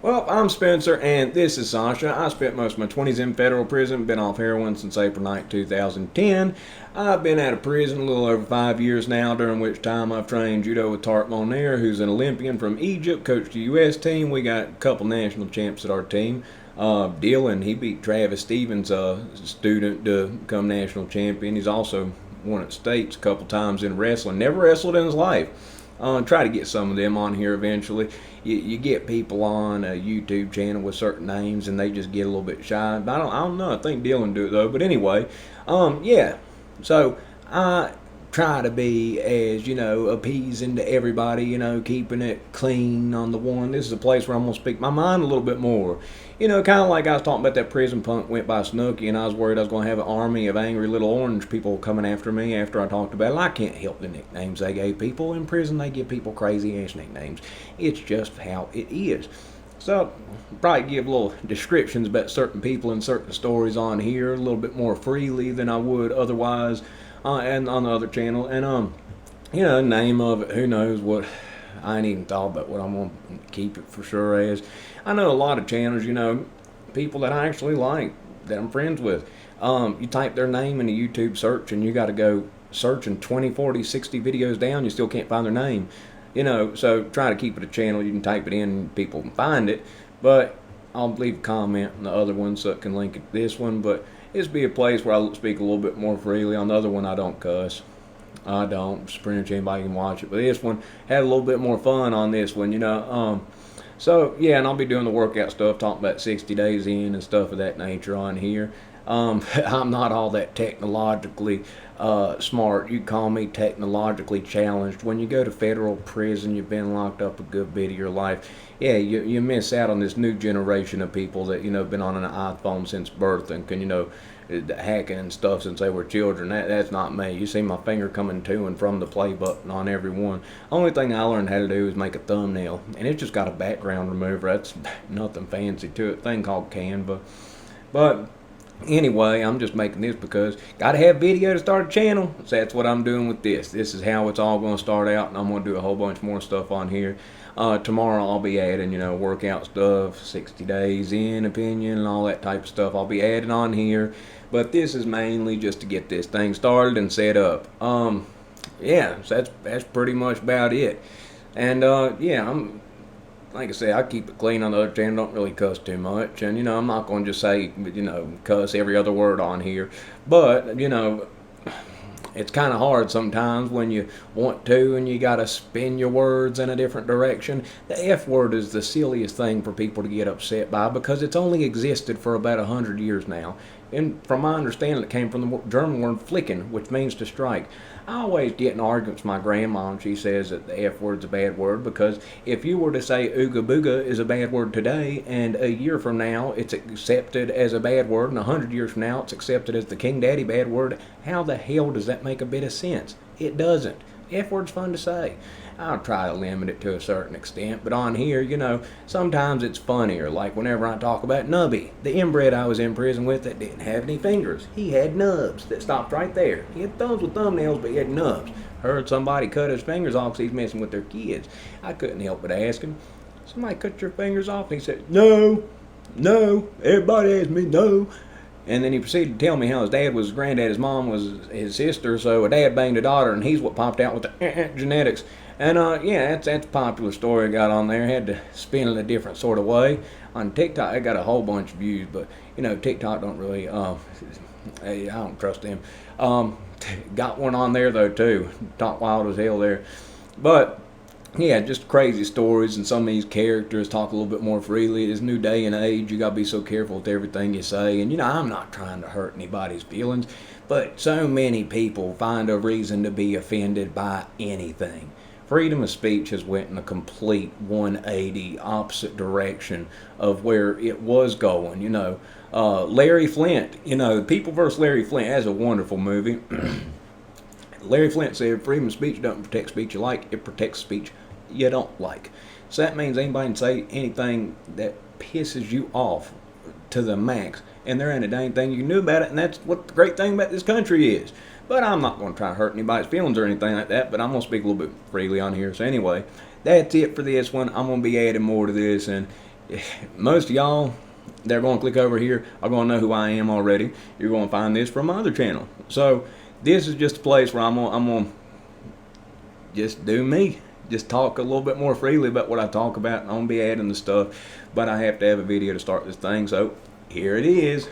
Well, I'm Spencer, and this is Sasha. I spent most of my 20s in federal prison, been off heroin since April 9, 2010. I've been out of prison a little over 5 years now, during which time I've trained judo with Tart Monair, who's an Olympian from Egypt, coached the U.S. team. We got a couple national champs at our team. Dylan, he beat Travis Stevens, student, to become national champion. He's also won at states a couple times in wrestling. Never wrestled in his life. Try to get some of them on here eventually. You get people on a YouTube channel with certain names and they just get a little bit shy. But I don't know. I think Dylan do it though. But anyway, yeah. So I try to be as appeasing to everybody. Keeping it clean on the one. This is a place where I'm gonna speak my mind a little bit more. Kind of like I was talking about that prison punk went by Snooki, and I was worried I was going to have an army of angry little orange people coming after me after I talked about it. I can't help the nicknames they gave people. In prison, they give people crazy-ass nicknames. It's just how it is. So, probably give little descriptions about certain people and certain stories on here a little bit more freely than I would otherwise and on the other channel. And, name of it, who knows what. I ain't even thought about what I'm going to keep it for sure as. I know a lot of channels, people that I actually like, that I'm friends with. You type their name in a YouTube search and you got to go searching 20, 40, 60 videos down, you still can't find their name. So try to keep it a channel. You can type it in and people can find it. But I'll leave a comment on the other one so it can link it to this one. But this be a place where I speak a little bit more freely. On the other one, I don't cuss. I don't. Pretty much anybody can watch it. But this one had a little bit more fun on this one, So, yeah, and I'll be doing the workout stuff, talking about 60 days in and stuff of that nature on here. I'm not all that technologically smart. You call me technologically challenged. When you go to federal prison, you've been locked up a good bit of your life. Yeah, you miss out on this new generation of people that, been on an iPhone since birth and can, hacking and stuff since they were children. That's not me. You see my finger coming to and from the play button on every one. Only thing I learned how to do is make a thumbnail, and it's just got a background remover. That's nothing fancy to it. Thing called Canva. But anyway, I'm just making this because gotta have video to start a channel. So that's what I'm doing with this. This is how it's all going to start out, and I'm going to do a whole bunch more stuff on here. Tomorrow I'll be adding, workout stuff, 60 days in opinion, and all that type of stuff. I'll be adding on here, but this is mainly just to get this thing started and set up. Yeah, so that's pretty much about it. And yeah, I'm like I say, I keep it clean on the other channel. Don't really cuss too much, and I'm not going to just say cuss every other word on here, but it's kind of hard sometimes when you want to and you got to spin your words in a different direction. The F word is the silliest thing for people to get upset by because it's only existed for about 100 years now. And from my understanding, it came from the German word flicken, which means to strike. I always get in arguments with my grandma, and she says that the F word's a bad word because if you were to say ooga booga is a bad word today, and a year from now it's accepted as a bad word, and 100 years from now it's accepted as the King Daddy bad word, how the hell does that make a bit of sense? It doesn't. F word's fun to say. I'll try to limit it to a certain extent, but on here, sometimes it's funnier. Like whenever I talk about Nubby, the inbred I was in prison with that didn't have any fingers. He had nubs that stopped right there. He had thumbs with thumbnails, but he had nubs. Heard somebody cut his fingers off because he's messing with their kids. I couldn't help but ask him, somebody cut your fingers off? And he said, no, everybody asks me no. And then he proceeded to tell me how his dad was his granddad, his mom was his sister, so a dad banged a daughter, and he's what popped out with the genetics. And yeah, that's a popular story I got on there. Had to spin it a different sort of way. On TikTok, I got a whole bunch of views, but TikTok don't really, I don't trust them. Got one on there though too. Talk wild as hell there, but. Yeah, just crazy stories, and some of these characters talk a little bit more freely. This new day and age, you gotta be so careful with everything you say. And I'm not trying to hurt anybody's feelings, but so many people find a reason to be offended by anything. Freedom of speech has went in a complete 180 opposite direction of where it was going. Larry Flint, People vs. Larry Flint, that's a wonderful movie. Larry Flint said, freedom of speech doesn't protect speech you like, it protects speech you don't like. So that means anybody can say anything that pisses you off to the max, and there ain't a dang thing you can do about it, and that's what the great thing about this country is. But I'm not going to try to hurt anybody's feelings or anything like that, but I'm going to speak a little bit freely on here. So anyway, that's it for this one. I'm going to be adding more to this, and most of y'all, they're going to click over here, are going to know who I am already. You're going to find this from my other channel. So this is just a place where I'm gonna just do me. Just talk a little bit more freely about what I talk about. I'm going to be adding the stuff, but I have to have a video to start this thing. So here it is.